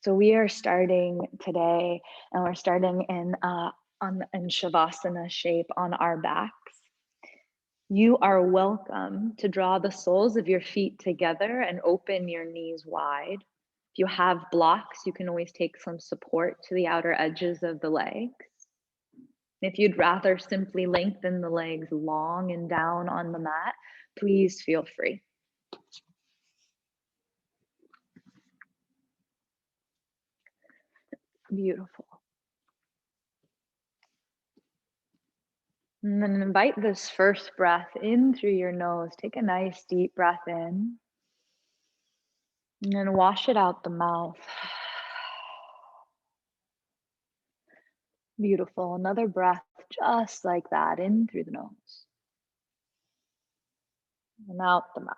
So we are starting today, and we're starting in Shavasana shape on our backs. You are welcome to draw the soles of your feet together and open your knees wide. If you have blocks, you can always take some support to the outer edges of the legs. If you'd rather simply lengthen the legs long and down on the mat, please feel free. Beautiful. And then invite this first breath in through your nose. Take a nice deep breath in. And then wash it out the mouth. Beautiful. Another breath just like that, in through the nose and out the mouth.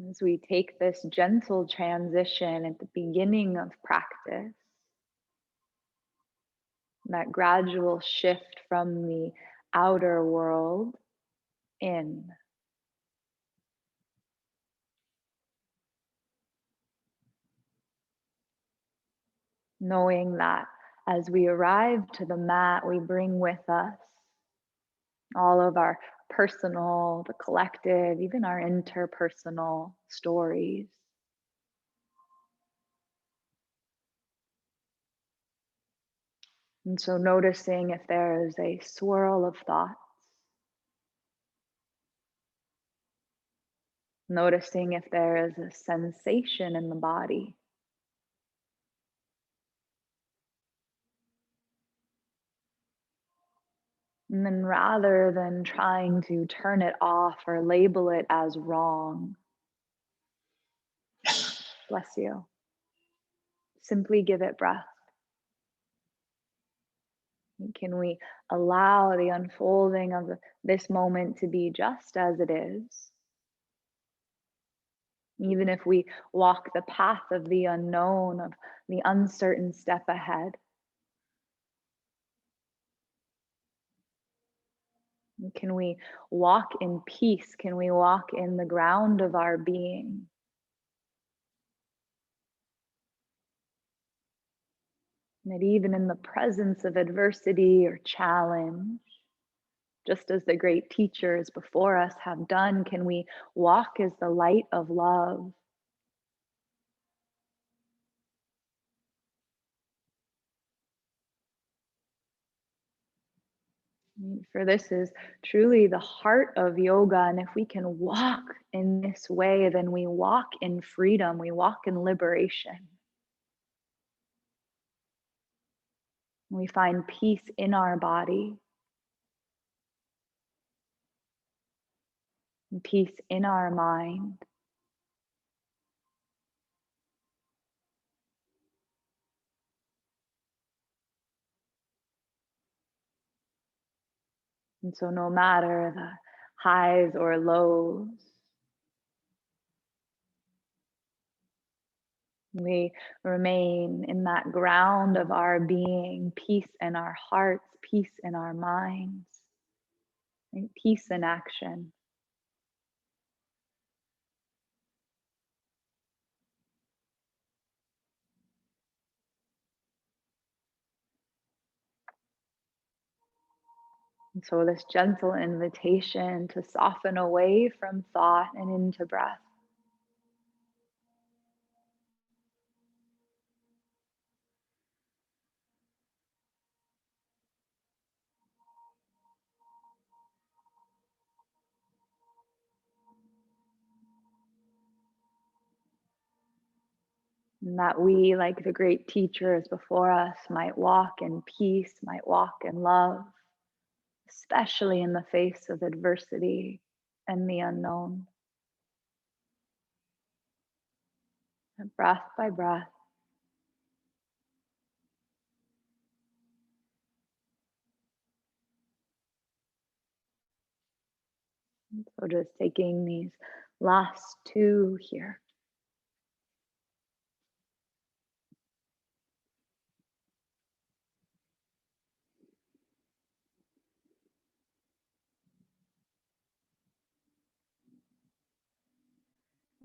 And as we take this gentle transition at the beginning of practice, that gradual shift from the outer world in. Knowing that as we arrive to the mat, we bring with us all of our personal, the collective, even our interpersonal stories. And so noticing if there is a swirl of thoughts, noticing if there is a sensation in the body. And then rather than trying to turn it off or label it as wrong, bless you, simply give it breath. Can we allow the unfolding of this moment to be just as it is? Even if we walk the path of the unknown, of the uncertain step ahead. Can we walk in peace? Can we walk in the ground of our being? That even in the presence of adversity or challenge, just as the great teachers before us have done, can we walk as the light of love? For this is truly the heart of yoga. And if we can walk in this way, then we walk in freedom, we walk in liberation. We find peace in our body, and peace in our mind. And so, no matter the highs or lows, we remain in that ground of our being, peace in our hearts, peace in our minds, and peace in action. And so, this gentle invitation to soften away from thought and into breath. And that we, like the great teachers before us, might walk in peace, might walk in love, especially in the face of adversity and the unknown. And breath by breath. So just taking these last two here.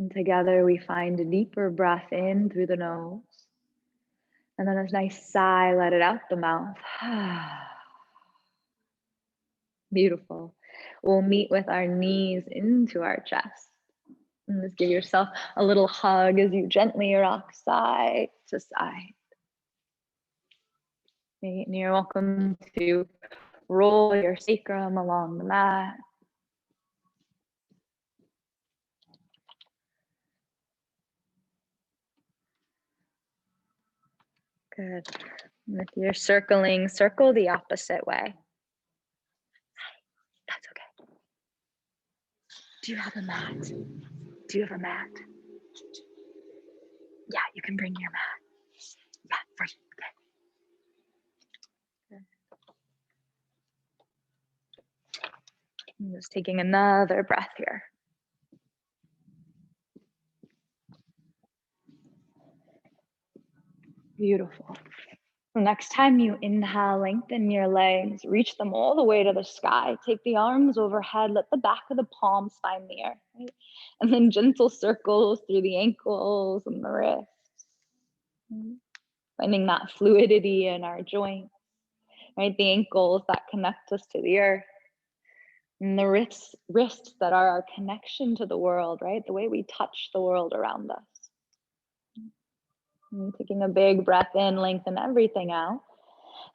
And together we find a deeper breath in through the nose. And then a nice sigh, let it out the mouth. Beautiful. We'll meet with our knees into our chest. And just give yourself a little hug as you gently rock side to side. And you're welcome to roll your sacrum along the mat. Good. And if you're circling, circle the opposite way. That's okay. Do you have a mat? Do you have a mat? Yeah, you can bring your mat. Yeah, for you. Okay. I'm just taking another breath here. Beautiful. Next time you inhale, lengthen your legs, reach them all the way to the sky. Take the arms overhead, let the back of the palms find the earth, right? And then gentle circles through the ankles and the wrists. Finding that fluidity in our joints, right? The ankles that connect us to the earth. And the wrists that are our connection to the world, right? The way we touch the world around us. And taking a big breath in, lengthen everything out.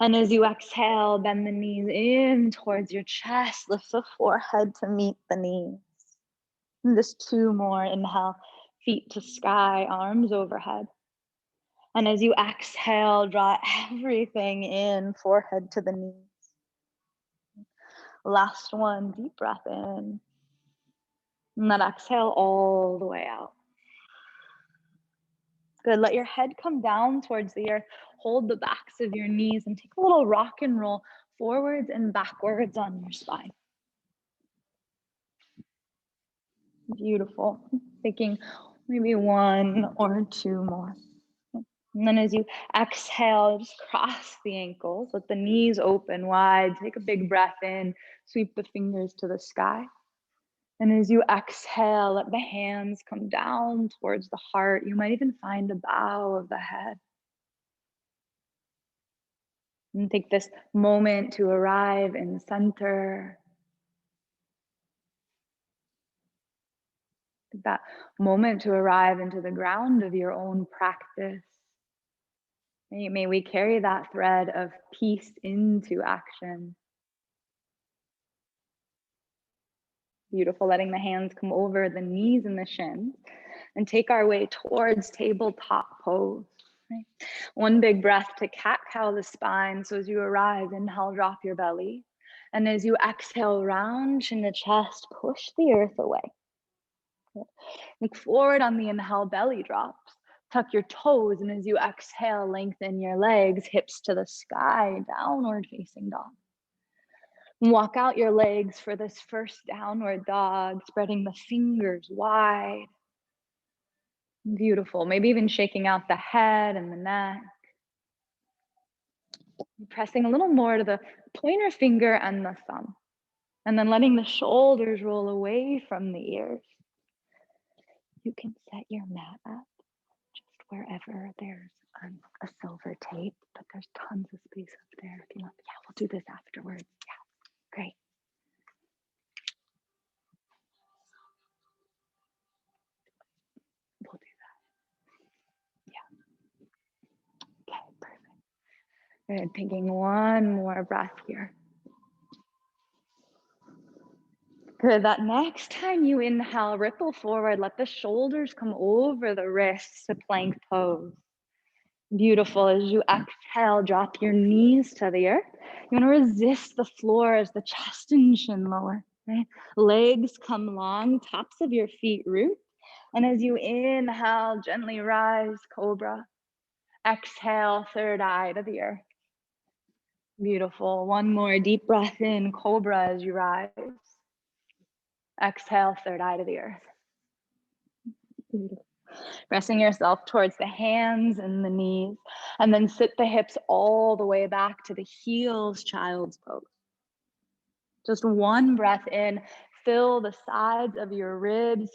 And as you exhale, bend the knees in towards your chest, lift the forehead to meet the knees. And just 2 more, inhale, feet to sky, arms overhead. And as you exhale, draw everything in, forehead to the knees. Last one, deep breath in. And then exhale all the way out. Good, let your head come down towards the earth. Hold the backs of your knees and take a little rock and roll forwards and backwards on your spine. Beautiful. Taking maybe 1 or 2 more. And then as you exhale, just cross the ankles, let the knees open wide, take a big breath in, sweep the fingers to the sky. And as you exhale, let the hands come down towards the heart. You might even find a bow of the head. And take this moment to arrive in center. Take that moment to arrive into the ground of your own practice. May we carry that thread of peace into action. Beautiful, letting the hands come over the knees and the shins and take our way towards tabletop pose. Right? 1 big breath to cat-cow the spine. So as you arrive, inhale, drop your belly. And as you exhale, round chin to chest, push the earth away. Look forward on the inhale, belly drops. Tuck your toes, and as you exhale, lengthen your legs, hips to the sky, downward facing dog. Walk out your legs for this first downward dog, spreading the fingers wide. Beautiful. Maybe even shaking out the head and the neck. Pressing a little more to the pointer finger and the thumb. And then letting the shoulders roll away from the ears. You can set your mat up just wherever there's a silver tape, but there's tons of space up there if you want. Yeah, we'll do this afterwards. Yeah, great. We'll do that. Yeah. Okay, perfect. Good. Taking 1 more breath here. Good. That next time you inhale, ripple forward. Let the shoulders come over the wrists to plank pose. Beautiful. As you exhale, drop your knees to the earth. You want to resist the floor as the chest and chin lower. Right? Legs come long, tops of your feet root. And as you inhale, gently rise, cobra. Exhale, third eye to the earth. Beautiful. 1 more deep breath in, cobra, as you rise. Exhale, third eye to the earth. Beautiful. Pressing yourself towards the hands and the knees, and then sit the hips all the way back to the heels, child's pose. Just 1 breath in, fill the sides of your ribs,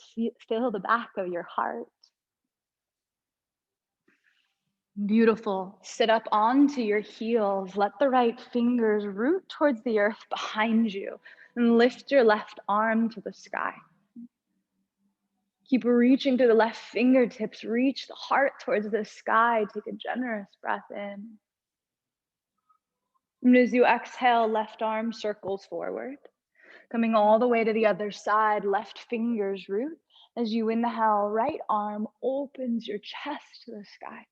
fill the back of your heart. Beautiful. Sit up onto your heels. Let the right fingers root towards the earth behind you and lift your left arm to the sky. Keep reaching through the left fingertips. Reach the heart towards the sky. Take a generous breath in. And as you exhale, left arm circles forward. Coming all the way to the other side, left fingers root. As you inhale, right arm opens your chest to the sky.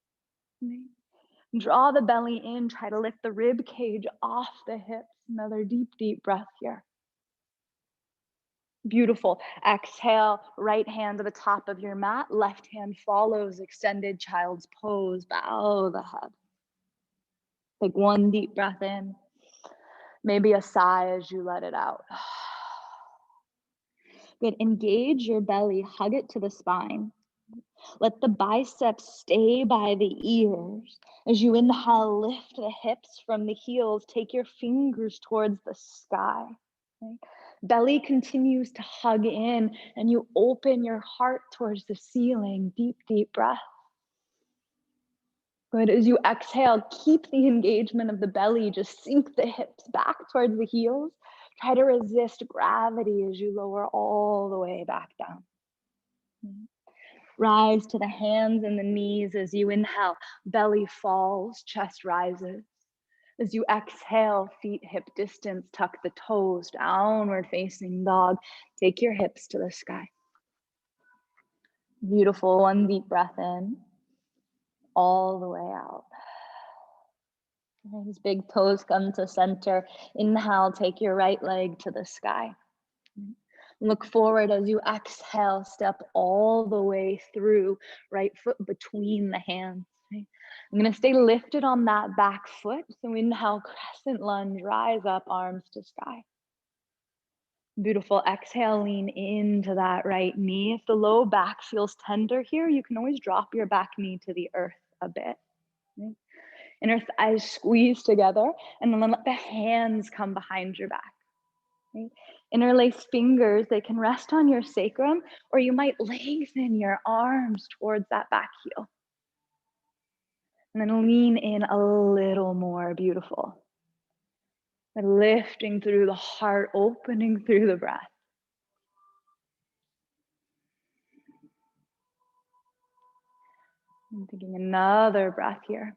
Draw the belly in, try to lift the rib cage off the hips. Another deep, deep breath here. Beautiful. Exhale, right hand to the top of your mat, left hand follows extended child's pose. Bow the head. Take one deep breath in. Maybe a sigh as you let it out. Good. Engage your belly, hug it to the spine. Let the biceps stay by the ears. As you inhale, lift the hips from the heels. Take your fingers towards the sky. Okay? Belly continues to hug in, and you open your heart towards the ceiling. Deep, deep breath. Good. As you exhale, keep the engagement of the belly. Just sink the hips back towards the heels. Try to resist gravity as you lower all the way back down. Rise to the hands and the knees as you inhale. Belly falls, chest rises. As you exhale, feet hip distance, tuck the toes, downward facing dog. Take your hips to the sky. Beautiful. One deep breath in, all the way out. As big toes come to center. Inhale, take your right leg to the sky. Look forward as you exhale, step all the way through, right foot between the hands. Okay? I'm gonna stay lifted on that back foot. So inhale, crescent lunge, rise up, arms to sky. Beautiful. Exhale, lean into that right knee. If the low back feels tender here, you can always drop your back knee to the earth a bit. Okay? Inner thighs squeeze together, and then let the hands come behind your back. Okay? Interlace fingers, they can rest on your sacrum, or you might lengthen your arms towards that back heel. And then lean in a little more. Beautiful. And lifting through the heart, opening through the breath. And taking another breath here.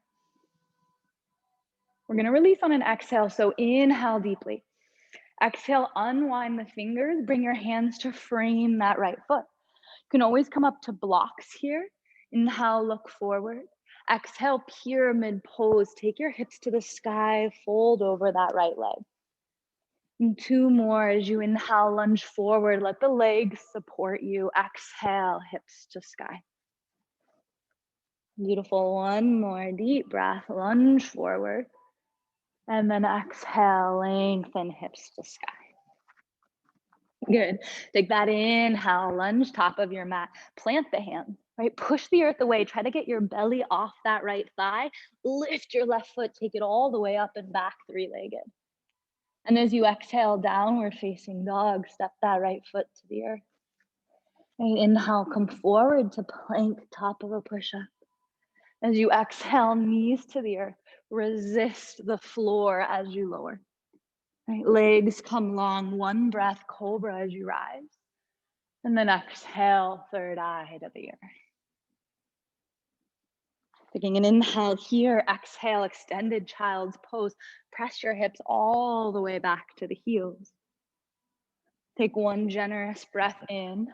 We're going to release on an exhale, so inhale deeply. Exhale, unwind the fingers, bring your hands to frame that right foot. You can always come up to blocks here. Inhale, look forward. Exhale, pyramid pose. Take your hips to the sky, fold over that right leg. And two more as you inhale, lunge forward. Let the legs support you. Exhale, hips to sky. Beautiful. One more deep breath, lunge forward. And then exhale, lengthen hips to sky. Good. Take that inhale, lunge top of your mat, plant the hands, right? Push the earth away. Try to get your belly off that right thigh. Lift your left foot, take it all the way up and back, three-legged. And as you exhale, downward facing dog, step that right foot to the earth. And inhale, come forward to plank, top of a push-up. As you exhale, knees to the earth, resist the floor as you lower. Right, legs come long, one breath, cobra as you rise. And then exhale, third eye to the earth. Taking an inhale here, exhale, extended child's pose. Press your hips all the way back to the heels. Take one generous breath in,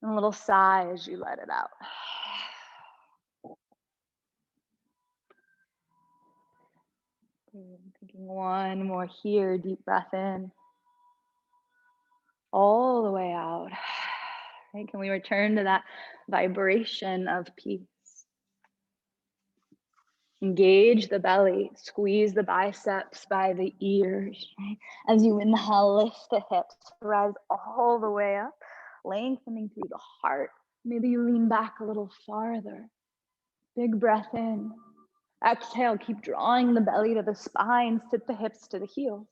and a little sigh as you let it out. Taking one more here, deep breath in. All the way out. Right? Can we return to that vibration of peace? Engage the belly, squeeze the biceps by the ears. Right? As you inhale, lift the hips, rise all the way up, lengthening through the heart. Maybe you lean back a little farther. Big breath in. Exhale, keep drawing the belly to the spine, sit the hips to the heels.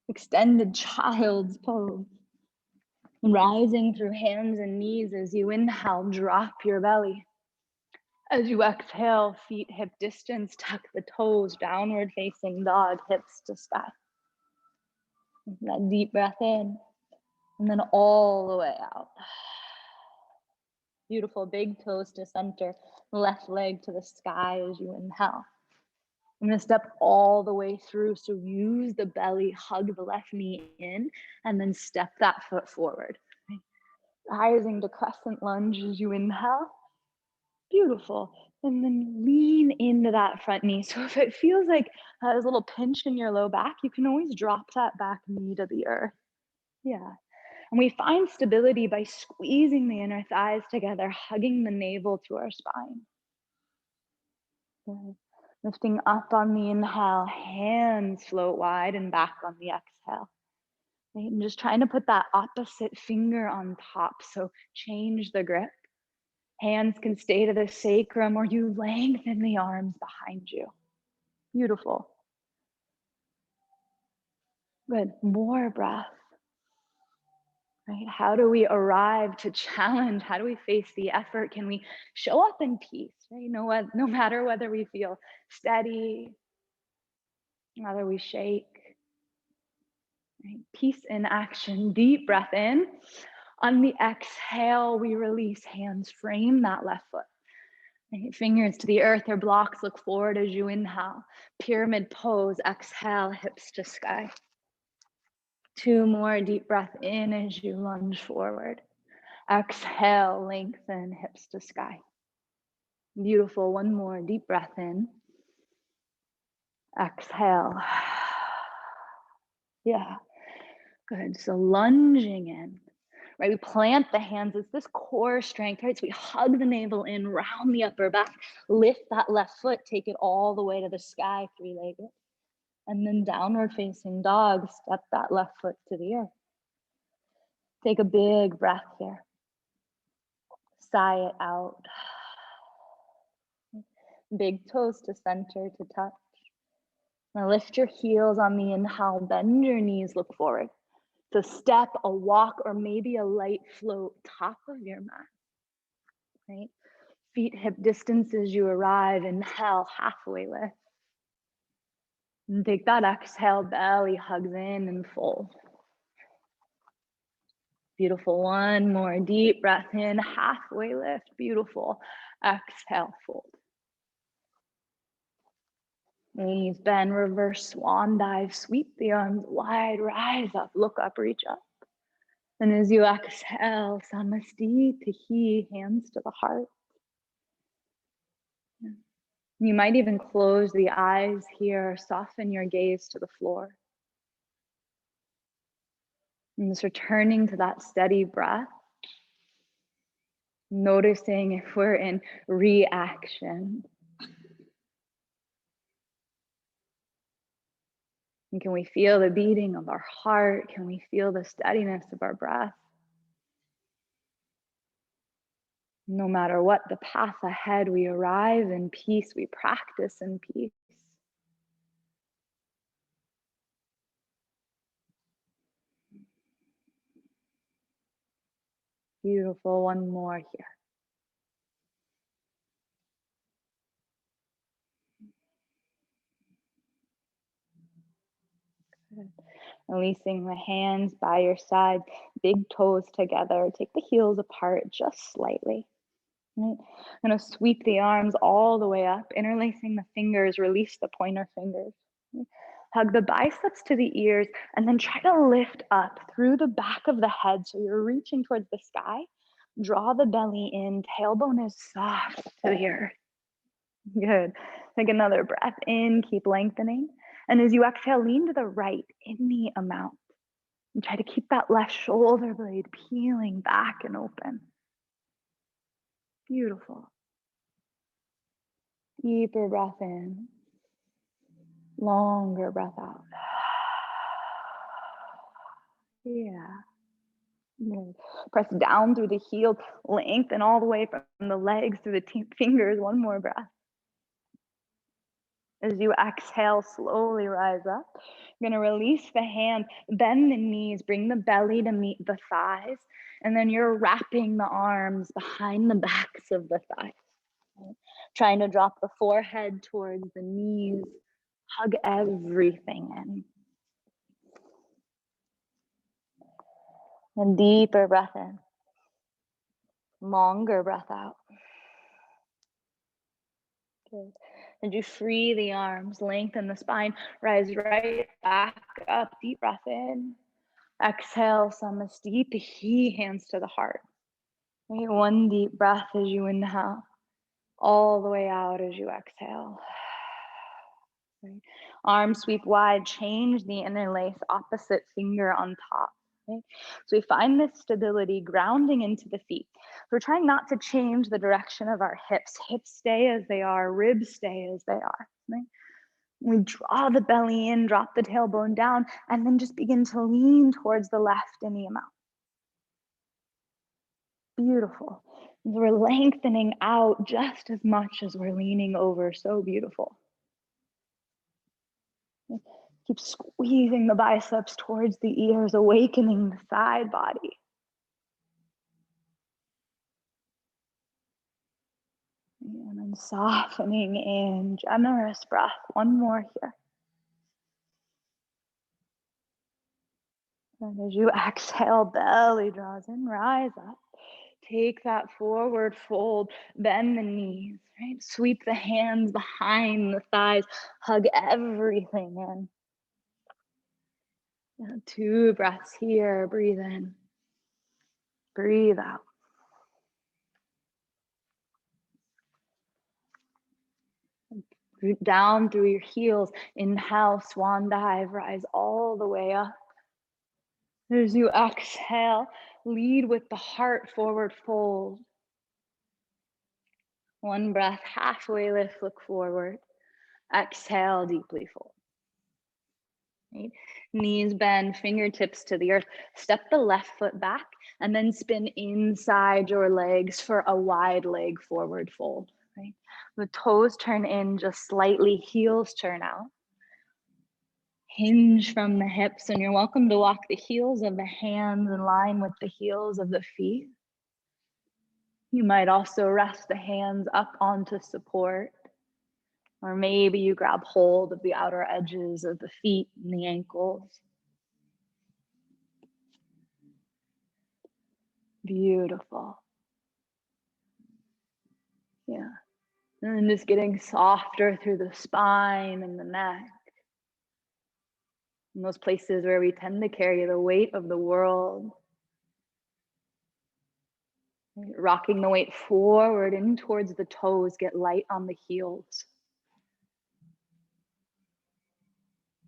Extended child's pose. Rising through hands and knees as you inhale, drop your belly. As you exhale, feet hip distance, tuck the toes, downward facing dog, hips to sky. That deep breath in, and then all the way out. Beautiful, big toes to center, left leg to the sky as you inhale. I'm gonna step all the way through, so use the belly, hug the left knee in, and then step that foot forward. Rising to crescent lunge as you inhale. Beautiful. And then lean into that front knee. So if it feels like there's a little pinch in your low back, you can always drop that back knee to the earth. Yeah. And we find stability by squeezing the inner thighs together, hugging the navel to our spine. Good. Lifting up on the inhale, hands float wide and back on the exhale. Right? And just trying to put that opposite finger on top. So change the grip. Hands can stay to the sacrum, or you lengthen the arms behind you. Beautiful. Good. More breath. Right? How do we arrive to challenge? How do we face the effort? Can we show up in peace? Right? No matter whether we feel steady, whether we shake. Right? Peace in action. Deep breath in. On the exhale, we release, hands frame that left foot. Right? Fingers to the earth or blocks, look forward as you inhale. Pyramid pose, exhale, hips to sky. 2 more, deep breath in as you lunge forward. Exhale, lengthen, hips to sky. Beautiful. 1 more, deep breath in. Exhale. Yeah, good. So lunging in, right? We plant the hands. It's this core strength, right? So we hug the navel in, round the upper back, lift that left foot, take it all the way to the sky, 3-legged. And then downward facing dog, step that left foot to the earth. Take a big breath here. Sigh it out. Big toes to center to touch. Now lift your heels on the inhale, bend your knees, look forward. So step, a walk, or maybe a light float top of your mat, right? Feet hip distance as you arrive, inhale, halfway lift. And take that exhale, belly hugs in and fold. Beautiful. 1 more, deep breath in, halfway lift, beautiful. Exhale, fold. Knees bend, reverse swan dive, sweep the arms wide, rise up, look up, reach up. And as you exhale, samasti tahi, hands to the heart. You might even close the eyes here, soften your gaze to the floor. And just returning to that steady breath, noticing if we're in reaction. And can we feel the beating of our heart? Can we feel the steadiness of our breath? No matter what the path ahead, we arrive in peace, we practice in peace. Beautiful. 1 more here. Good. Releasing the hands by your side, big toes together. Take the heels apart just slightly. Right? I'm gonna sweep the arms all the way up, interlacing the fingers, release the pointer fingers. Right? Hug the biceps to the ears, and then try to lift up through the back of the head so you're reaching towards the sky. Draw the belly in, tailbone is soft to the earth. Good. Take another breath in, keep lengthening. And as you exhale, lean to the right any amount. And try to keep that left shoulder blade peeling back and open. Beautiful. Deeper breath in. Longer breath out. Yeah. Good. Press down through the heel, lengthen all the way from the legs through the fingers. 1 more breath. As you exhale, slowly rise up. You're gonna release the hands, bend the knees, bring the belly to meet the thighs, and then you're wrapping the arms behind the backs of the thighs. Trying to drop the forehead towards the knees, hug everything in. And deeper breath in, longer breath out. Good. And you free the arms, lengthen the spine, rise right back up, deep breath in. Exhale, Samastiti, hands to the heart. Right? One deep breath as you inhale, all the way out as you exhale. Right? Arms sweep wide, change the interlace, opposite finger on top. Right? So we find this stability grounding into the feet. We're trying not to change the direction of our hips. Hips stay as they are, ribs stay as they are. Right? We draw the belly in, drop the tailbone down, and then just begin to lean towards the left in the amount. Beautiful. We're lengthening out just as much as we're leaning over. So beautiful. Keep squeezing the biceps towards the ears, awakening the side body. And then softening in, generous breath. One more here. And as you exhale, belly draws in, rise up. Take that forward fold, bend the knees, right? Sweep the hands behind the thighs, hug everything in. And 2 breaths here, breathe in, breathe out. Root down through your heels, inhale, swan dive, rise all the way up. As you exhale, lead with the heart, forward fold. One breath, halfway lift, look forward. Exhale, deeply fold. Right? Knees bend, fingertips to the earth. Step the left foot back and then spin inside your legs for a wide leg forward fold. Right? The toes turn in just slightly, heels turn out. Hinge from the hips, and you're welcome to walk the heels of the hands in line with the heels of the feet. You might also rest the hands up onto support, or maybe you grab hold of the outer edges of the feet and the ankles. Beautiful. Yeah. And then just getting softer through the spine and the neck. In those places where we tend to carry the weight of the world. Rocking the weight forward in towards the toes, get light on the heels.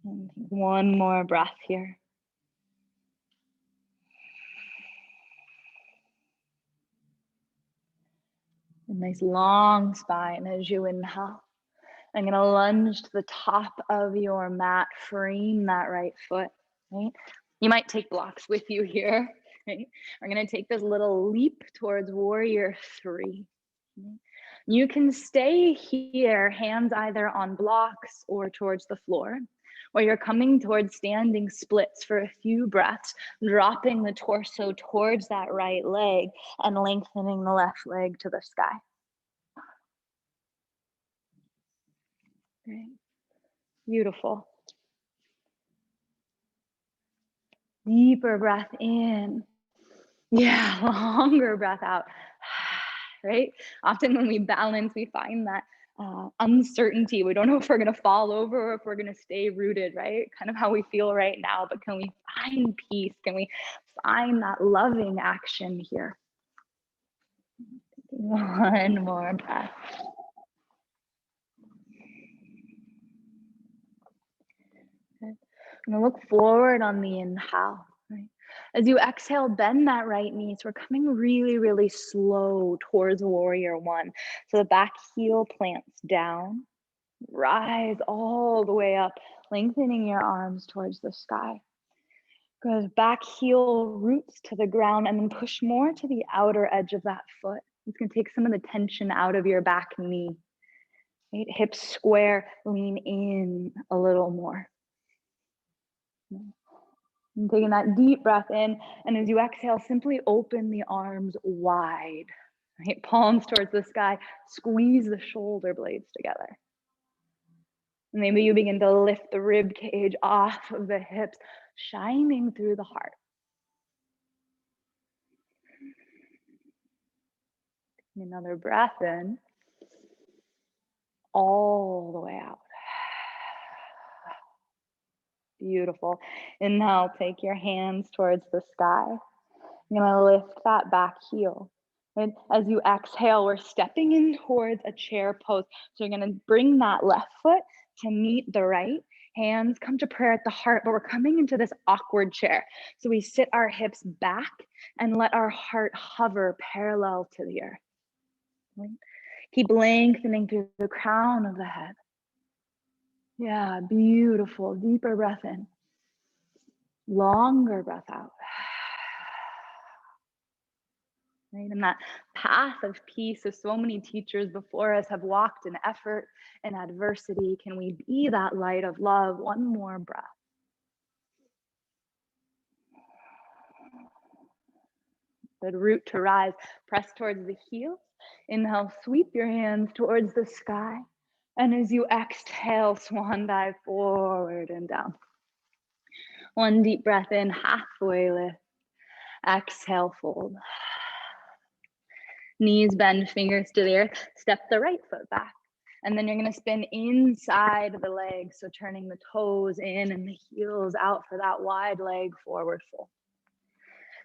And one more breath here. A nice long spine as you inhale. I'm gonna lunge to the top of your mat, frame that right foot, right? You might take blocks with you here, right? We're gonna take this little leap towards warrior 3. You can stay here, hands either on blocks or towards the floor, or you're coming towards standing splits for a few breaths, dropping the torso towards that right leg and lengthening the left leg to the sky. Okay. Beautiful. Deeper breath in. Yeah, longer breath out. Right? Often when we balance, we find that uncertainty. We don't know if we're going to fall over or if we're going to stay rooted, right? Kind of how we feel right now. But can we find peace? Can we find that loving action here? One more breath. Okay. I'm going to look forward on the inhale. Right? As you exhale, bend that right knee. So we're coming really, really slow towards warrior 1. So the back heel plants down, rise all the way up, lengthening your arms towards the sky. Goes back heel roots to the ground and then push more to the outer edge of that foot. It's gonna take some of the tension out of your back knee. Right? Hips square, lean in a little more. And taking that deep breath in, and as you exhale, simply open the arms wide, right? Palms towards the sky, squeeze the shoulder blades together. And maybe you begin to lift the rib cage off of the hips, shining through the heart. Another breath in, all the way out. Beautiful. Inhale, take your hands towards the sky. You're gonna lift that back heel. And as you exhale, we're stepping in towards a chair pose. So you're gonna bring that left foot to meet the right. Hands come to prayer at the heart, but we're coming into this awkward chair. So we sit our hips back and let our heart hover parallel to the earth. Right? Keep lengthening through the crown of the head. Yeah, beautiful. Deeper breath in. Longer breath out. Right? And that path of peace, as so many teachers before us have walked in effort and adversity, can we be that light of love? One more breath. Good, root to rise. Press towards the heels. Inhale, sweep your hands towards the sky. And as you exhale, swan dive forward and down. One deep breath in, halfway lift. Exhale, fold. Knees bend, fingers to the earth. Step the right foot back. And then you're gonna spin inside the legs. So turning the toes in and the heels out for that wide leg forward fold.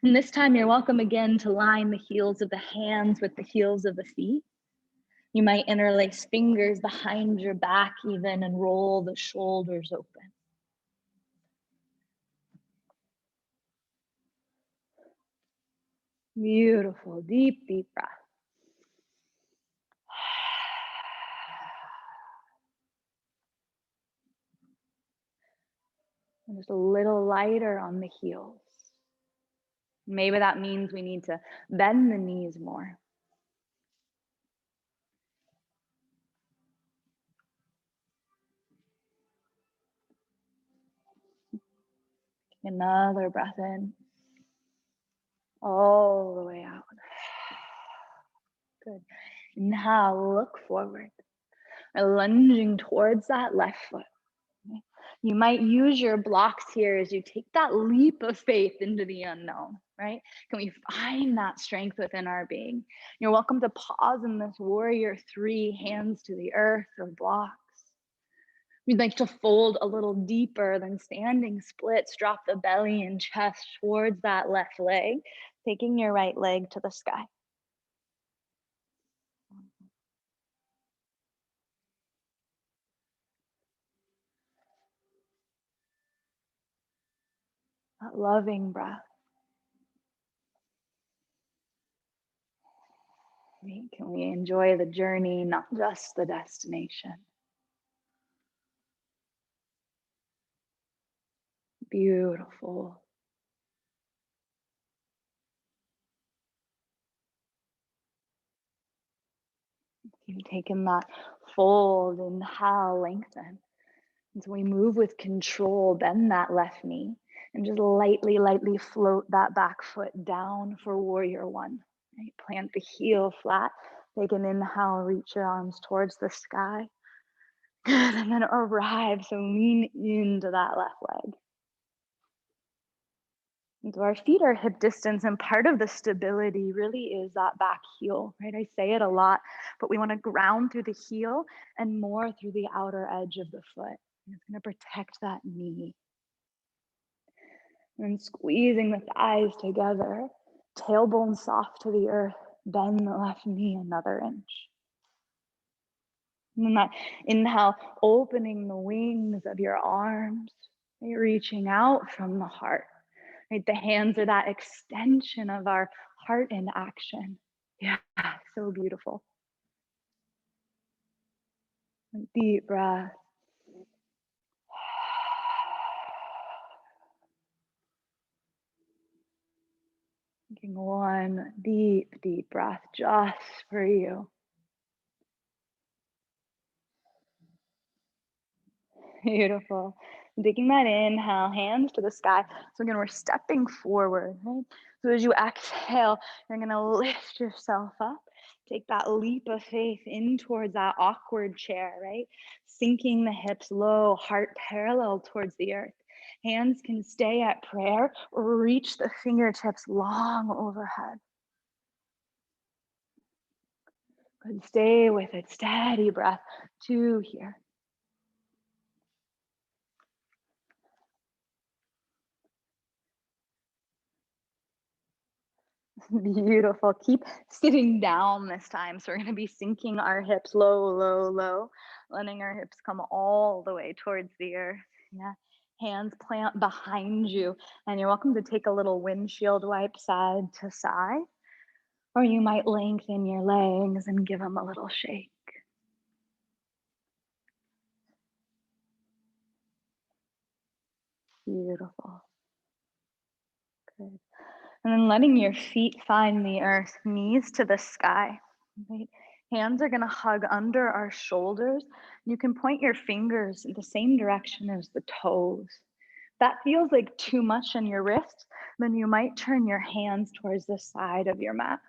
And this time you're welcome again to line the heels of the hands with the heels of the feet. You might interlace fingers behind your back even and roll the shoulders open. Beautiful, deep, deep breath. And just a little lighter on the heels. Maybe that means we need to bend the knees more. Another breath in, all the way out. Good. Now look forward, lunging towards that left foot. You might use your blocks here as you take that leap of faith into the unknown, right? Can we find that strength within our being? You're welcome to pause in this warrior three, hands to the earth or blocks. We'd like to fold a little deeper than standing splits. Drop the belly and chest towards that left leg, taking your right leg to the sky. That loving breath. Can we enjoy the journey, not just the destination? Beautiful. Keep taking that fold, inhale, lengthen. As we move with control, bend that left knee and just lightly, lightly float that back foot down for warrior one. Right? Plant the heel flat. Take an inhale, reach your arms towards the sky. Good, and then arrive. So lean into that left leg. And so our feet are hip distance, and part of the stability really is that back heel, right? I say it a lot, but we want to ground through the heel and more through the outer edge of the foot. And it's going to protect that knee. And squeezing the thighs together, tailbone soft to the earth, bend the left knee another inch. And then that inhale, opening the wings of your arms, right? Reaching out from the heart. Right? The hands are that extension of our heart in action. Yeah, so beautiful. Deep breath. Taking one deep, deep breath just for you. Beautiful. Taking that inhale, hands to the sky. So again, we're stepping forward, right? So as you exhale, you're gonna lift yourself up. Take that leap of faith in towards that awkward chair, right? Sinking the hips low, heart parallel towards the earth. Hands can stay at prayer or reach the fingertips long overhead. Good, stay with it, steady breath, 2 here. Beautiful. Keep sitting down this time. So we're going to be sinking our hips low, low, low, letting our hips come all the way towards the earth. Yeah. Hands plant behind you. And you're welcome to take a little windshield wipe side to side. Or you might lengthen your legs and give them a little shake. Beautiful. Good. And then letting your feet find the earth, knees to the sky. Right? Hands are going to hug under our shoulders. You can point your fingers in the same direction as the toes. That feels like too much on your wrists, then you might turn your hands towards the side of your mat.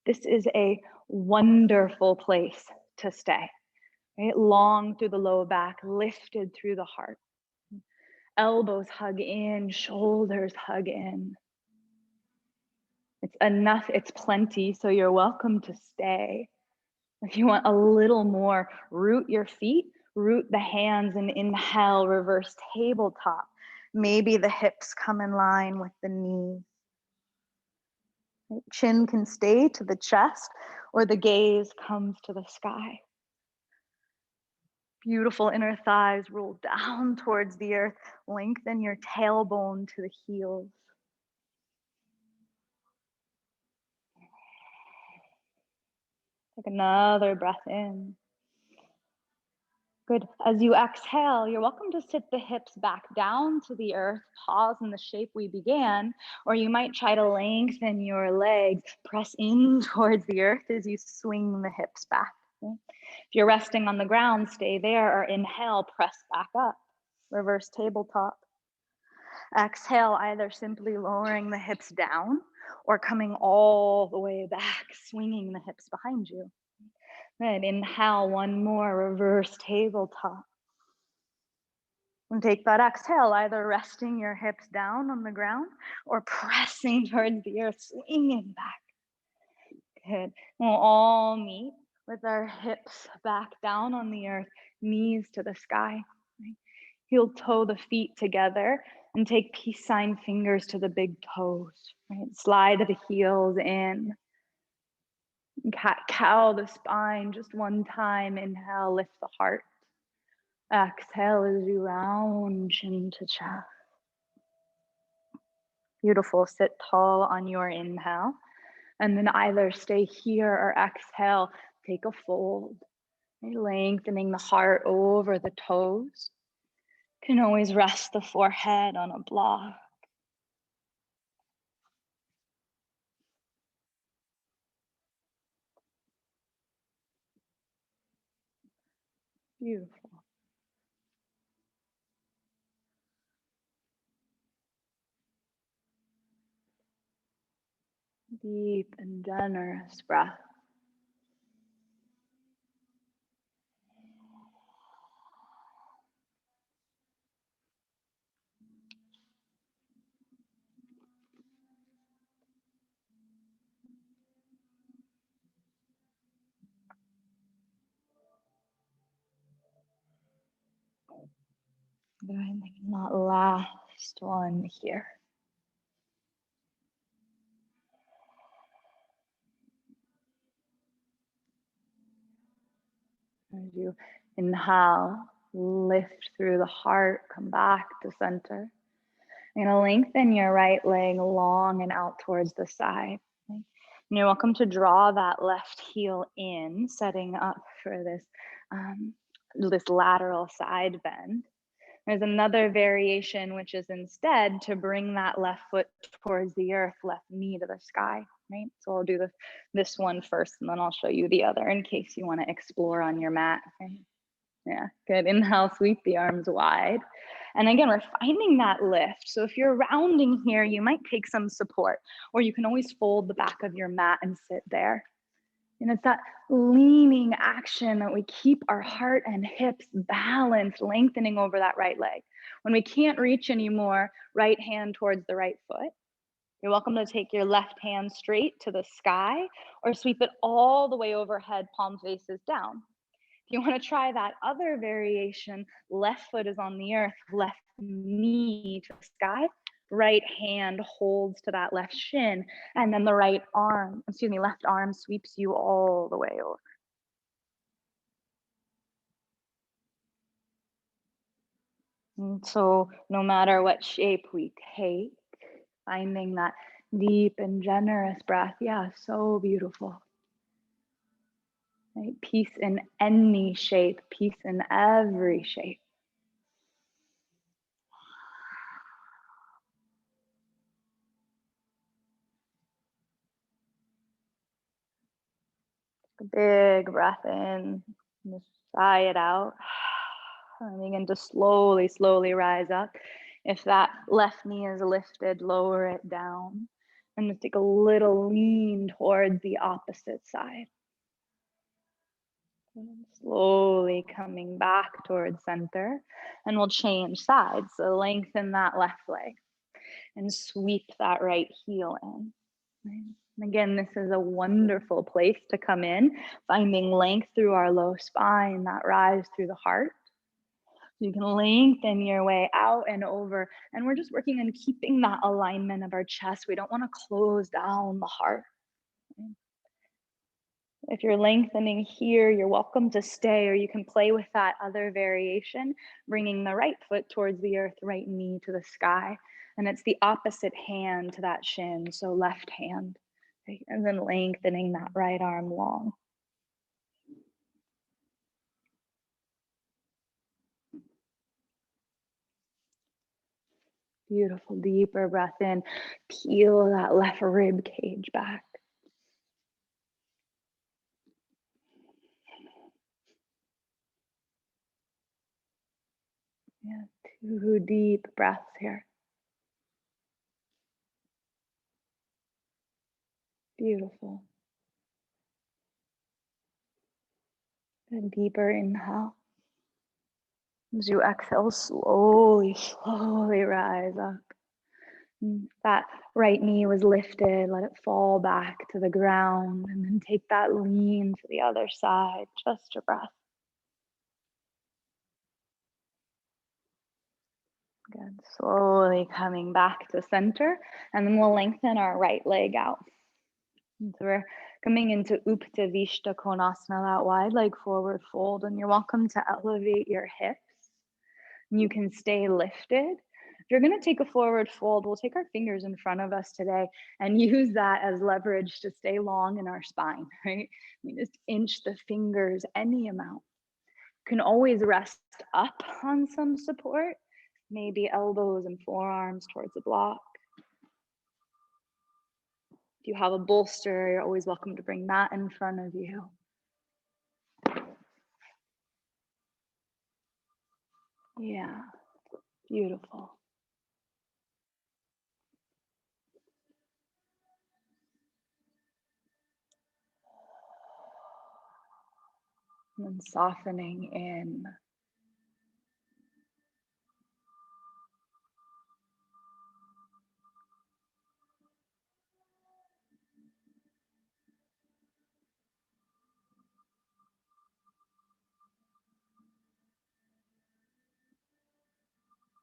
This is a wonderful place to stay. Right? Long through the low back, lifted through the heart. Elbows hug in, shoulders hug in. It's enough, it's plenty, so you're welcome to stay. If you want a little more, root your feet, root the hands, and inhale, reverse tabletop. Maybe the hips come in line with the knees. Chin can stay to the chest, or the gaze comes to the sky. Beautiful inner thighs roll down towards the earth. Lengthen your tailbone to the heels. Take another breath in. Good. As you exhale, you're welcome to sit the hips back down to the earth, pause in the shape we began, or you might try to lengthen your legs, press in towards the earth as you swing the hips back. Okay? If you're resting on the ground, stay there, or inhale, press back up, reverse tabletop. Exhale, either simply lowering the hips down or coming all the way back, swinging the hips behind you. Good. Inhale, one more, reverse tabletop. And take that exhale, either resting your hips down on the ground or pressing towards the earth, swinging back. Good. We'll all meet with our hips back down on the earth, knees to the sky. Right? Heel toe the feet together and take peace sign fingers to the big toes. Right? Slide the heels in. Cat cow the spine just one time. Inhale, lift the heart. Exhale as you round chin to chest. Beautiful. Sit tall on your inhale. And then either stay here or exhale. Take a fold. Lengthening the heart over the toes. Can always rest the forehead on a block. Beautiful. Deep and generous breath. Good. Not last one here. As you inhale, lift through the heart, come back to center. You're gonna lengthen your right leg long and out towards the side. Okay? And you're welcome to draw that left heel in, setting up for this lateral side bend. There's another variation, which is instead to bring that left foot towards the earth, left knee to the sky, right? So I'll do this one first, and then I'll show you the other in case you want to explore on your mat. Okay? Yeah, good. Inhale, sweep the arms wide. And again, we're finding that lift. So if you're rounding here, you might take some support, or you can always fold the back of your mat and sit there. And it's that leaning action that we keep our heart and hips balanced, lengthening over that right leg. When we can't reach anymore, right hand towards the right foot. You're welcome to take your left hand straight to the sky or sweep it all the way overhead, palm faces down. If you want to try that other variation, left foot is on the earth, left knee to the sky, right hand holds to that left shin, and then the left arm sweeps you all the way over. And so no matter what shape we take, finding that deep and generous breath, yeah, so beautiful. Right? Peace in any shape, peace in every shape. A big breath in, and sigh it out. And begin to slowly, slowly rise up. If that left knee is lifted, lower it down. And just take a little lean towards the opposite side. And slowly coming back towards center. And we'll change sides. So lengthen that left leg and sweep that right heel in. And again, this is a wonderful place to come in, finding length through our low spine, that rise through the heart. You can lengthen your way out and over, and we're just working on keeping that alignment of our chest. We don't want to close down the heart. If you're lengthening here, you're welcome to stay, or you can play with that other variation, bringing the right foot towards the earth, right knee to the sky. And it's the opposite hand to that shin, so left hand. Right? And then lengthening that right arm long. Beautiful, deeper breath in. Peel that left rib cage back. Yeah, 2 deep breaths here. Beautiful. A deeper inhale. As you exhale, slowly, slowly rise up. That right knee was lifted, let it fall back to the ground, and then take that lean to the other side, just your breath. Good, slowly coming back to center, and then we'll lengthen our right leg out. And so we're coming into Upta Vishta Konasana, that wide leg forward fold, and you're welcome to elevate your hips. You can stay lifted. If you're going to take a forward fold, we'll take our fingers in front of us today and use that as leverage to stay long in our spine, right? We just inch the fingers any amount. You can always rest up on some support, maybe elbows and forearms towards the block. If you have a bolster, you're always welcome to bring that in front of you. Yeah, beautiful. And softening in.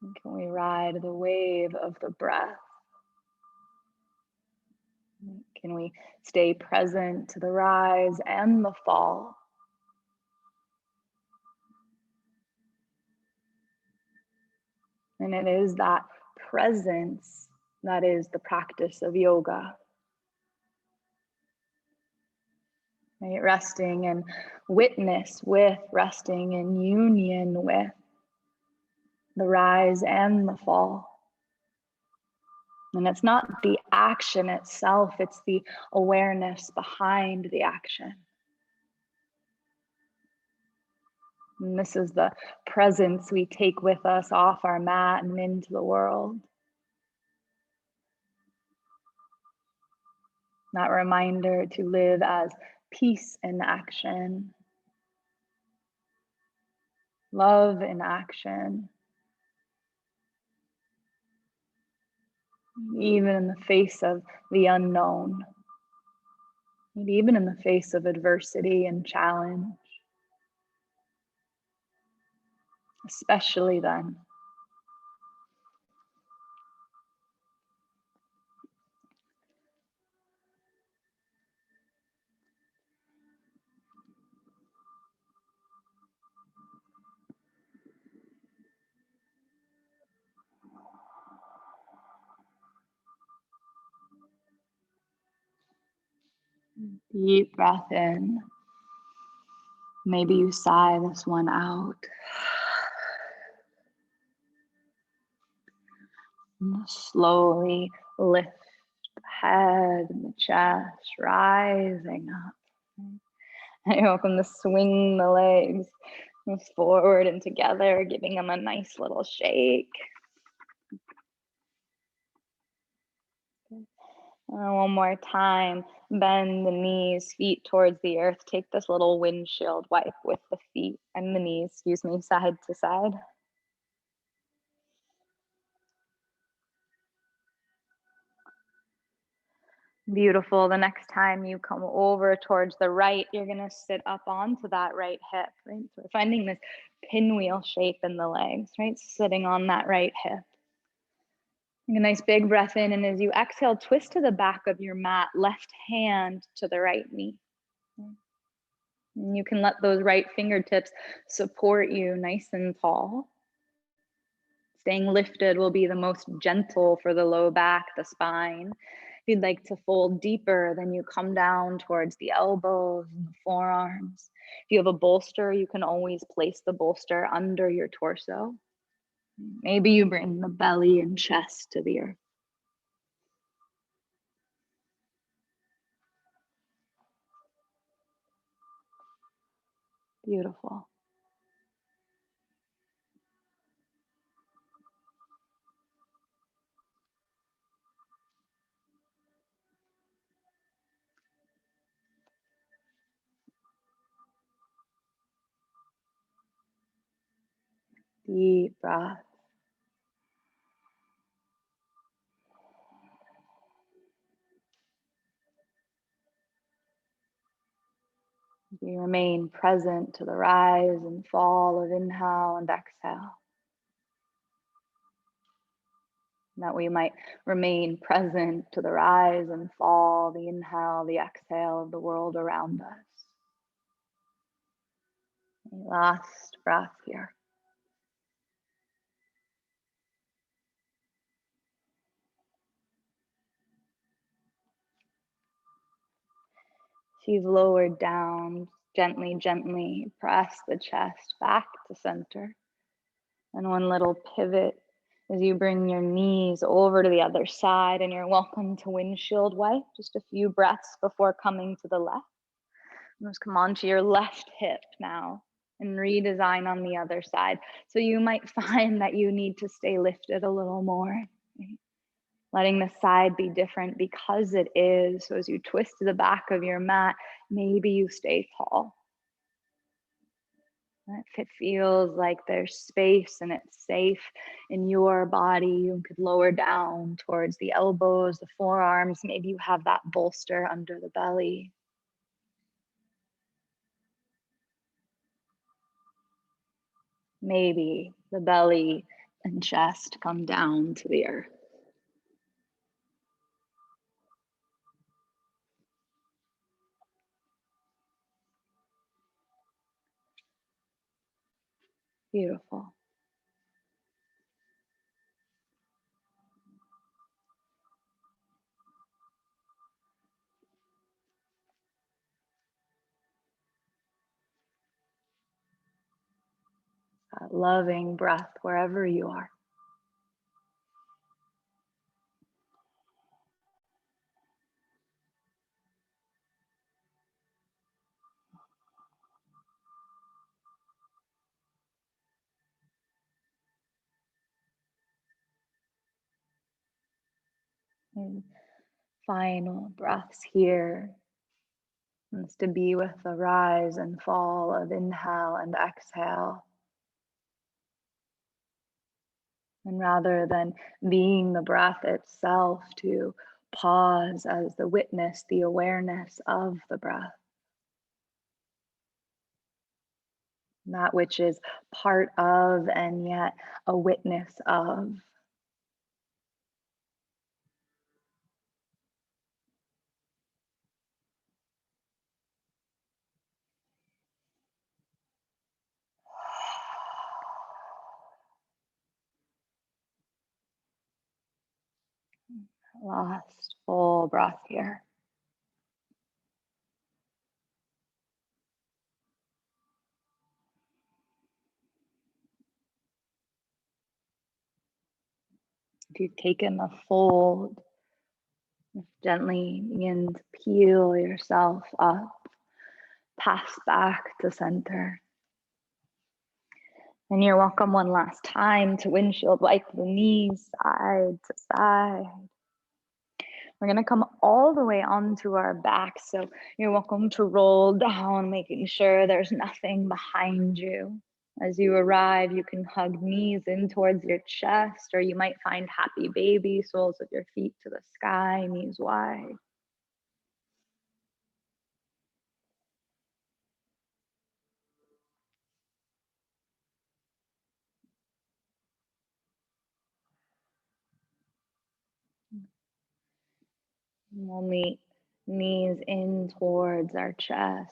And can we ride the wave of the breath? Can we stay present to the rise and the fall? And it is that presence that is the practice of yoga. Right? Resting in witness with, resting in union with the rise and the fall. And it's not the action itself, it's the awareness behind the action. And this is the presence we take with us off our mat and into the world. That reminder to live as peace in action, love in action, even in the face of the unknown, maybe even in the face of adversity and challenge, especially then. Deep breath in. Maybe you sigh this one out. And slowly lift the head and the chest, rising up. And you're welcome to swing the legs forward and together, giving them a nice little shake. One more time, bend the knees, feet towards the earth. Take this little windshield wipe with the feet and the knees, side to side. Beautiful. The next time you come over towards the right, you're going to sit up onto that right hip, right? So we're finding this pinwheel shape in the legs, right? Sitting on that right hip. Take a nice big breath in, and as you exhale, twist to the back of your mat, left hand to the right knee. And you can let those right fingertips support you nice and tall. Staying lifted will be the most gentle for the low back, the spine. If you'd like to fold deeper, then you come down towards the elbows and the forearms. If you have a bolster, you can always place the bolster under your torso. Maybe you bring the belly and chest to the earth. Beautiful. Deep breath. We remain present to the rise and fall of inhale and exhale. That we might remain present to the rise and fall, the inhale, the exhale of the world around us. Last breath here. If you've lowered down, gently, gently press the chest back to center. And one little pivot as you bring your knees over to the other side, and you're welcome to windshield wipe. Just a few breaths before coming to the left. Just come onto your left hip now and redesign on the other side. So you might find that you need to stay lifted a little more. Right? Letting the side be different because it is. So as you twist to the back of your mat, maybe you stay tall. If it feels like there's space and it's safe in your body, you could lower down towards the elbows, the forearms. Maybe you have that bolster under the belly. Maybe the belly and chest come down to the earth. Beautiful. That loving breath wherever you are. And final breaths here. Is to be with the rise and fall of inhale and exhale. And rather than being the breath itself, to pause as the witness, the awareness of the breath. That which is part of and yet a witness of. Last full breath here. If you've taken a fold, gently begin to peel yourself up, pass back to center. And you're welcome one last time to windshield wipe the knees side to side. We're gonna come all the way onto our back. So you're welcome to roll down, making sure there's nothing behind you. As you arrive, you can hug knees in towards your chest, or you might find happy baby, soles of your feet to the sky, knees wide. We'll meet knees in towards our chest.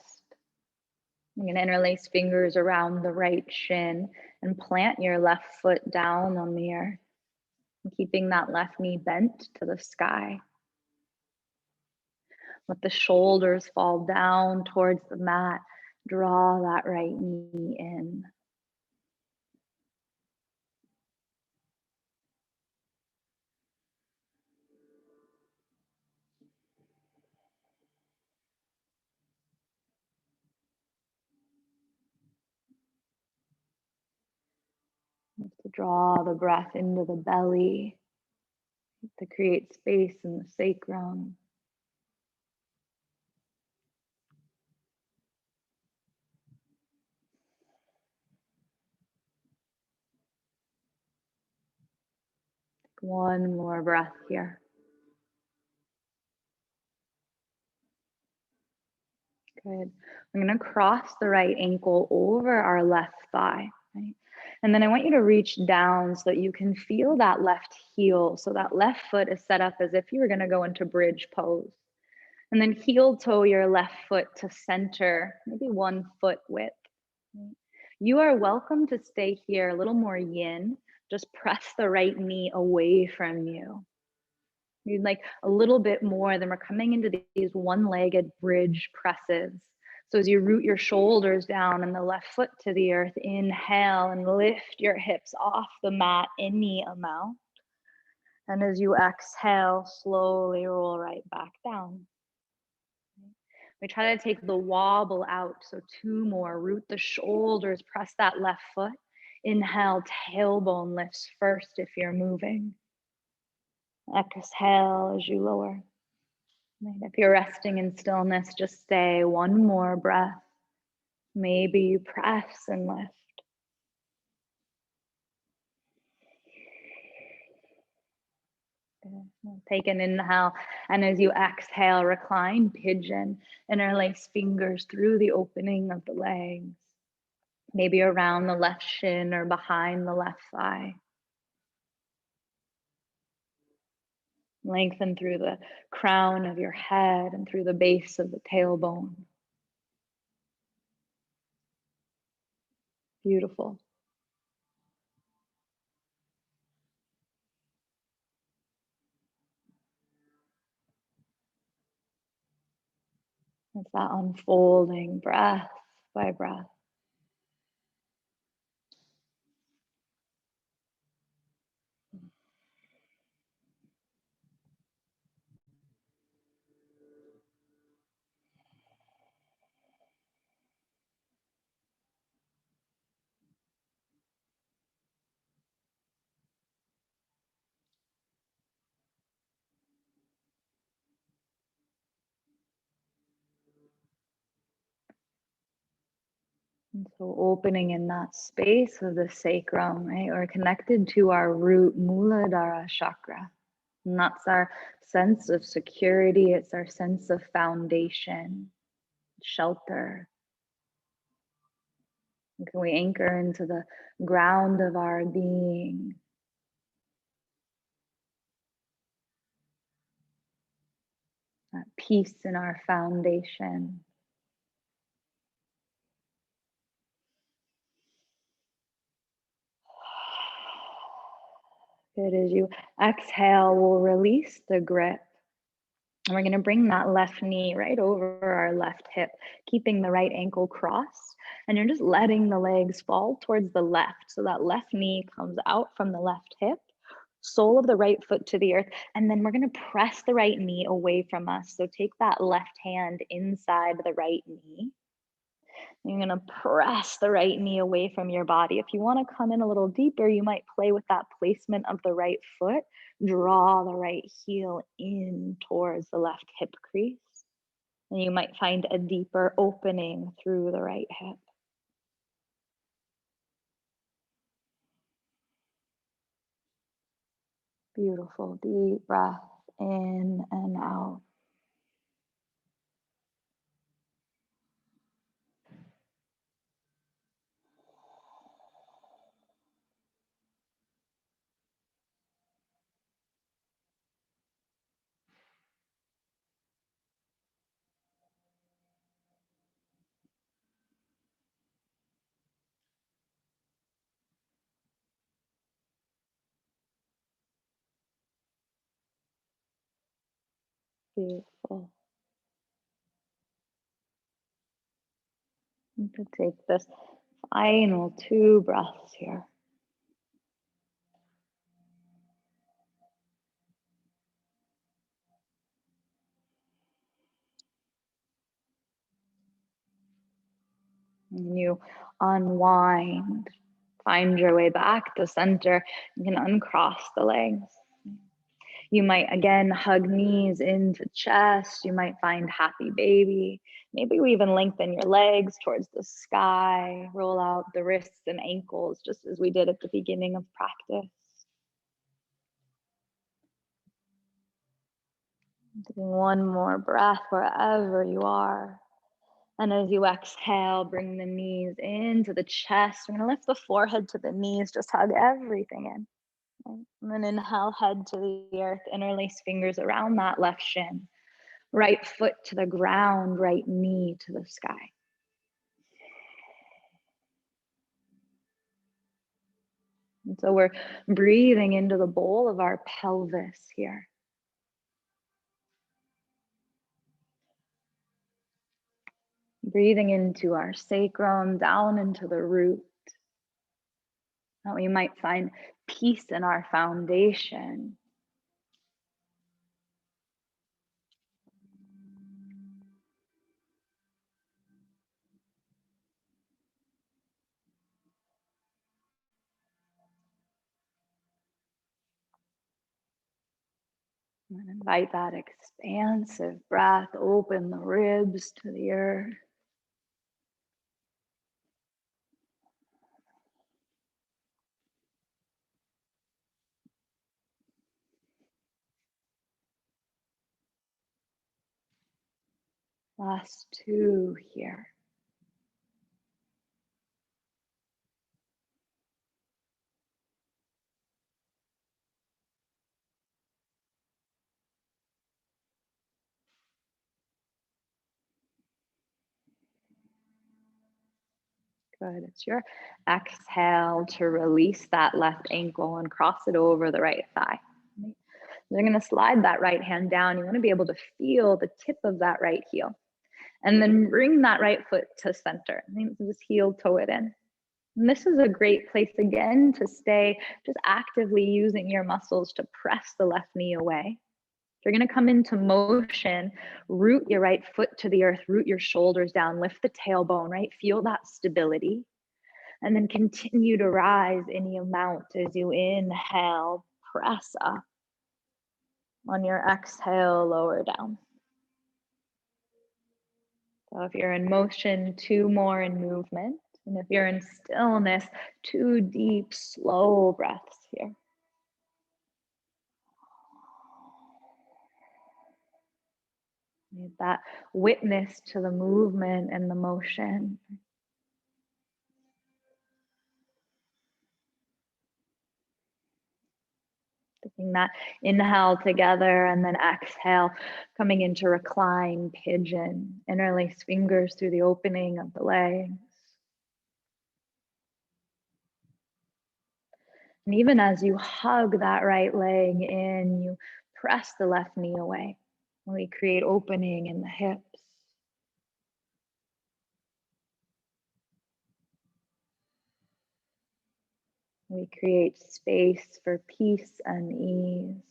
You're going to interlace fingers around the right shin and plant your left foot down on the earth, keeping that left knee bent to the sky. Let the shoulders fall down towards the mat. Draw that right knee in. To draw the breath into the belly, to create space in the sacrum. One more breath here. Good. I'm going to cross the right ankle over our left thigh. Right? And then I want you to reach down so that you can feel that left heel. So that left foot is set up as if you were going to go into bridge pose. And then heel toe your left foot to center, maybe 1 foot width. Right? You are welcome to stay here a little more yin. Just press the right knee away from you. You'd like a little bit more, then we're coming into these one-legged bridge presses. So as you root your shoulders down and the left foot to the earth, inhale and lift your hips off the mat any amount. And as you exhale, slowly roll right back down. We try to take the wobble out. So 2 more, root the shoulders, press that left foot. Inhale, tailbone lifts first if you're moving. Exhale as you lower. If you're resting in stillness, just stay 1 more breath. Maybe you press and lift. Take an inhale, and as you exhale, recline pigeon. Interlace fingers through the opening of the legs, maybe around the left shin or behind the left thigh. Lengthen through the crown of your head and through the base of the tailbone. Beautiful. It's that unfolding breath by breath. And so opening in that space of the sacrum, right? We're connected to our root, Muladhara chakra. And that's our sense of security. It's our sense of foundation, shelter. And can we anchor into the ground of our being? That peace in our foundation. Good. As you exhale, we'll release the grip. And we're going to bring that left knee right over our left hip, keeping the right ankle crossed. And you're just letting the legs fall towards the left. So that left knee comes out from the left hip, sole of the right foot to the earth. And then we're going to press the right knee away from us. So take that left hand inside the right knee. You're going to press the right knee away from your body. If you want to come in a little deeper, you might play with that placement of the right foot. Draw the right heel in towards the left hip crease. And you might find a deeper opening through the right hip. Beautiful. Deep breath in and out. Beautiful. And to take this final 2 breaths here. And you unwind, find your way back to center. You can uncross the legs. You might again hug knees into chest. You might find happy baby. Maybe we even lengthen your legs towards the sky, roll out the wrists and ankles, just as we did at the beginning of practice. Taking one more breath wherever you are. And as you exhale, bring the knees into the chest. We're going to lift the forehead to the knees, just hug everything in. Right? And then inhale, head to the earth, interlace fingers around that left shin. Right foot to the ground, right knee to the sky. And so we're breathing into the bowl of our pelvis here. Breathing into our sacrum, down into the root. That we might find peace in our foundation. And invite that expansive breath, open the ribs to the earth. Last 2 here. Good. It's your exhale to release that left ankle and cross it over the right thigh. You're going to slide that right hand down. You want to be able to feel the tip of that right heel. And then bring that right foot to center. Just heel toe it in. And this is a great place again to stay just actively using your muscles to press the left knee away. You're going to come into motion, root your right foot to the earth, root your shoulders down, lift the tailbone, right? Feel that stability. And then continue to rise any amount as you inhale, press up. On your exhale, lower down. So if you're in motion, 2 more in movement. And if you're in stillness, 2 deep, slow breaths here. That witness to the movement and the motion. Taking that inhale together and then exhale, coming into recline pigeon. Interlace fingers through the opening of the legs. And even as you hug that right leg in, you press the left knee away. We create opening in the hips. We create space for peace and ease.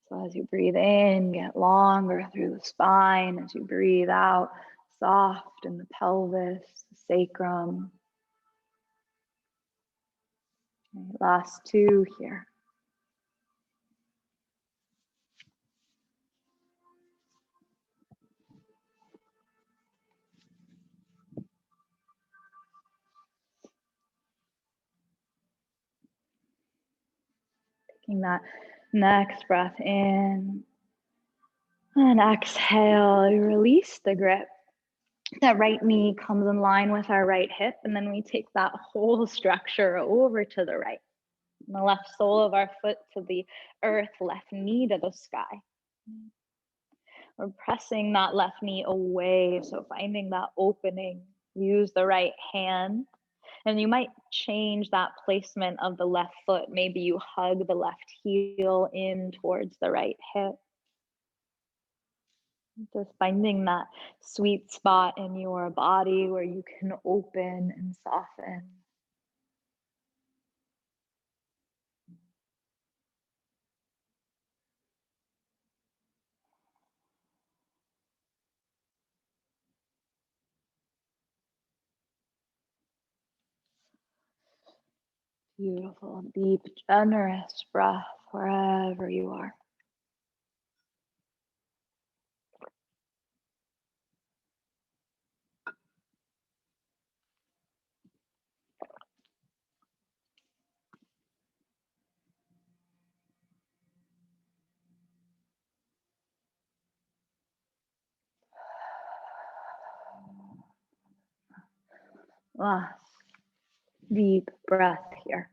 So as you breathe in, get longer through the spine. As you breathe out, soft in the pelvis, the sacrum. Okay, last 2 here. Taking that next breath in and exhale, you release the grip. That right knee comes in line with our right hip, and then we take that whole structure over to the right. And the left sole of our foot to the earth, left knee to the sky. We're pressing that left knee away, so finding that opening. Use the right hand, and you might change that placement of the left foot. Maybe you hug the left heel in towards the right hip. Just finding that sweet spot in your body where you can open and soften. Beautiful, deep, generous breath wherever you are. Last deep breath here.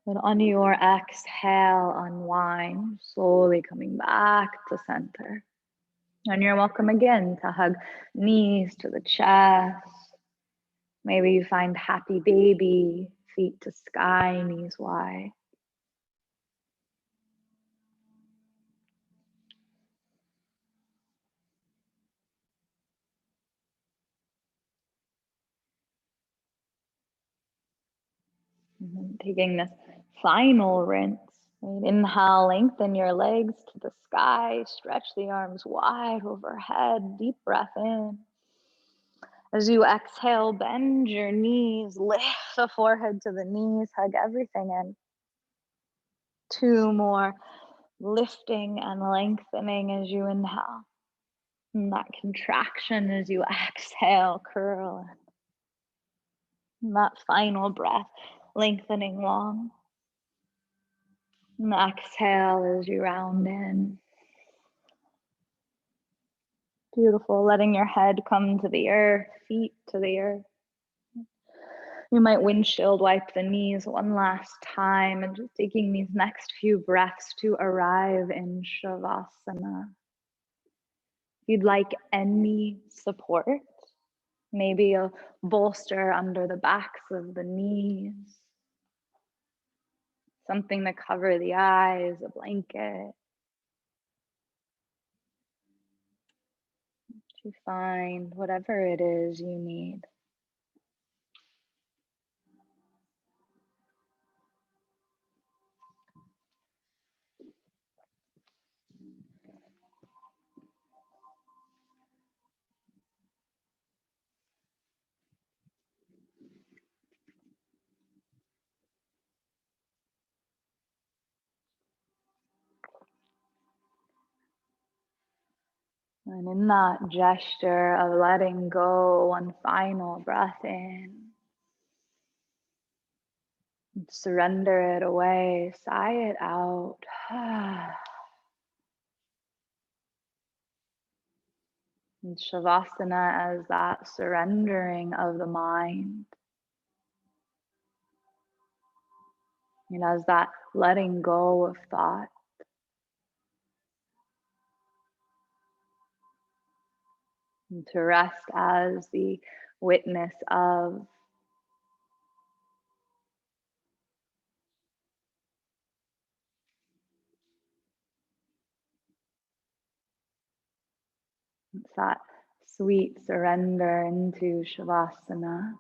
And on your exhale, unwind, slowly coming back to center. And you're welcome again to hug knees to the chest. Maybe you find happy baby, feet to sky, knees wide. Taking this final rinse. Right? Inhale, lengthen your legs to the sky, stretch the arms wide overhead, deep breath in. As you exhale, bend your knees, lift the forehead to the knees, hug everything in. 2 more, lifting and lengthening as you inhale. And that contraction as you exhale, curl. And that final breath, lengthening long. And exhale as you round in. Beautiful, letting your head come to the earth, feet to the earth. You might windshield wipe the knees one last time and just taking these next few breaths to arrive in Shavasana. If you'd like any support, maybe a bolster under the backs of the knees, something to cover the eyes, a blanket. To find whatever it is you need. And in that gesture of letting go, one final breath in, surrender it away, sigh it out. And Shavasana as that surrendering of the mind, and as that letting go of thought, and to rest as the witness of. It's that sweet surrender into Shavasana.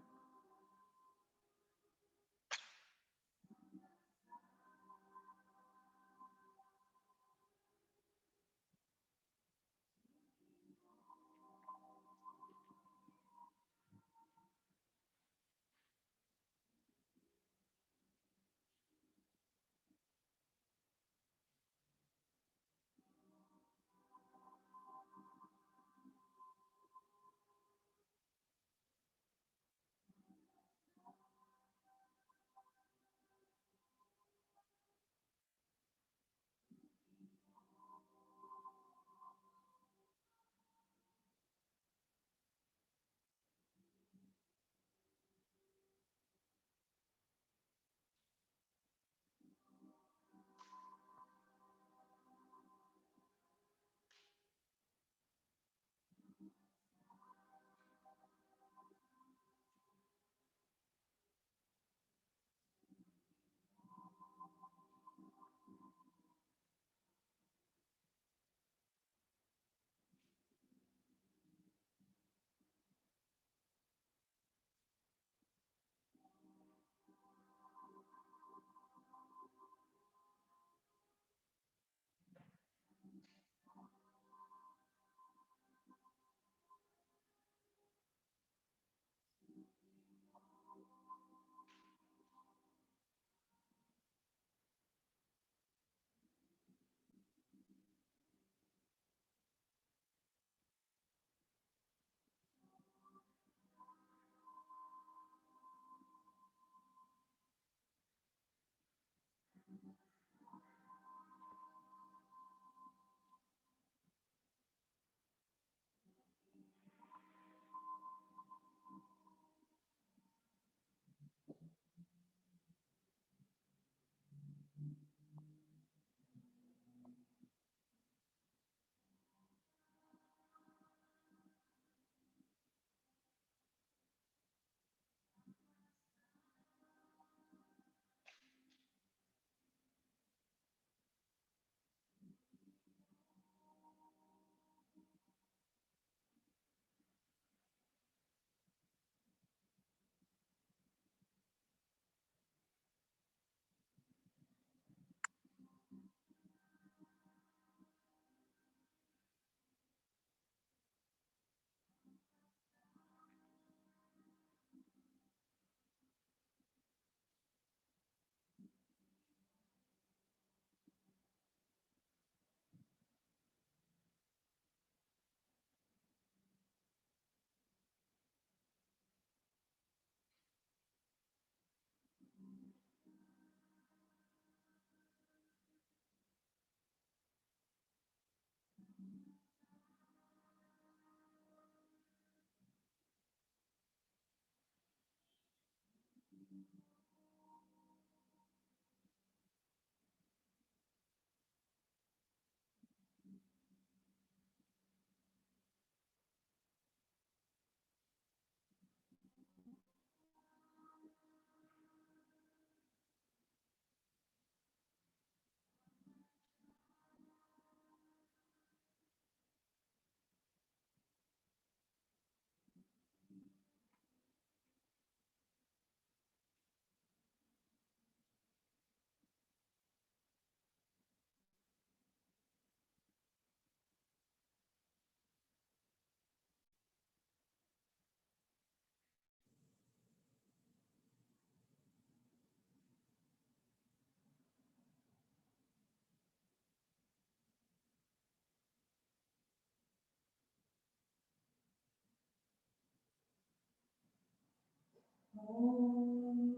Om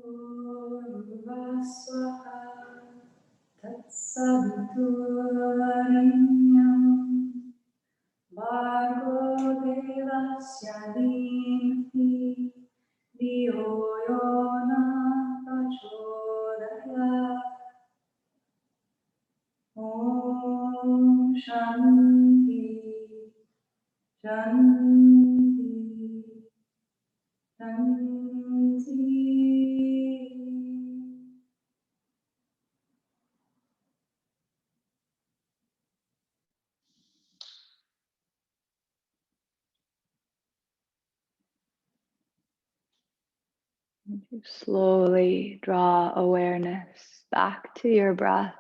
Vaswaha Tatsaviturvarenyam Bhargo Devasya Dhimhi Dhiyo Yo Na Prachodayat. Om Shanti Shanti Shanti. You slowly draw awareness back to your breath,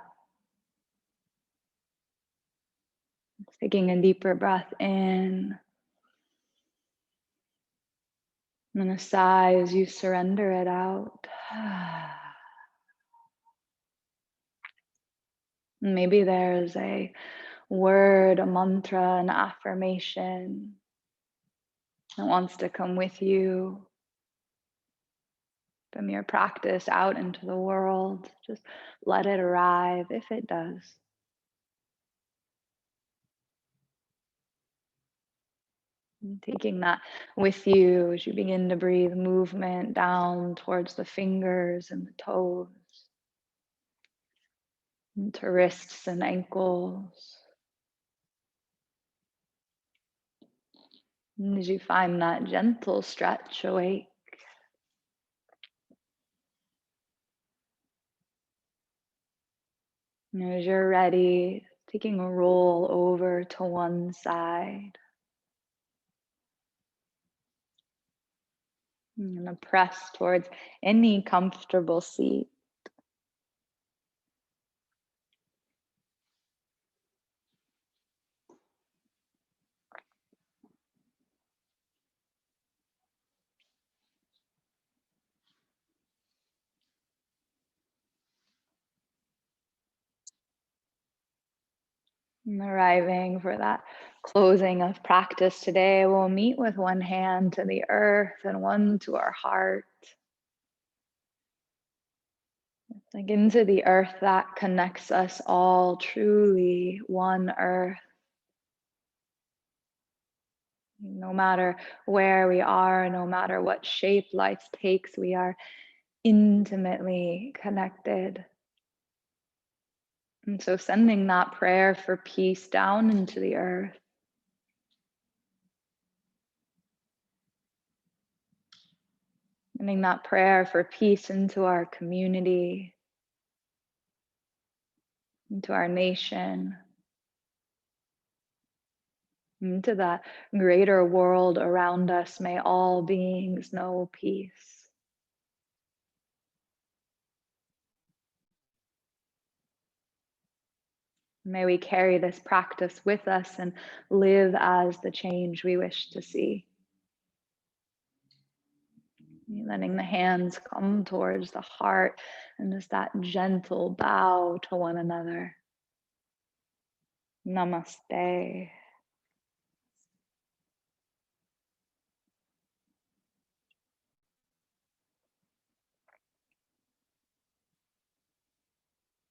taking a deeper breath in and a sigh as you surrender it out. Maybe there's a word, a mantra, an affirmation that wants to come with you from your practice out into the world. Just let it arrive if it does. And taking that with you as you begin to breathe movement down towards the fingers and the toes, into wrists and ankles. And as you find that gentle stretch awake, and as you're ready, taking a roll over to one side. I'm going to press towards any comfortable seat. And arriving for that closing of practice today, we'll meet with one hand to the earth and one to our heart. Like into the earth that connects us all, truly one earth. No matter where we are, no matter what shape life takes, we are intimately connected. And so sending that prayer for peace down into the earth. Sending that prayer for peace into our community, into our nation, into that greater world around us. May all beings know peace. May we carry this practice with us and live as the change we wish to see. Letting the hands come towards the heart and just that gentle bow to one another. Namaste.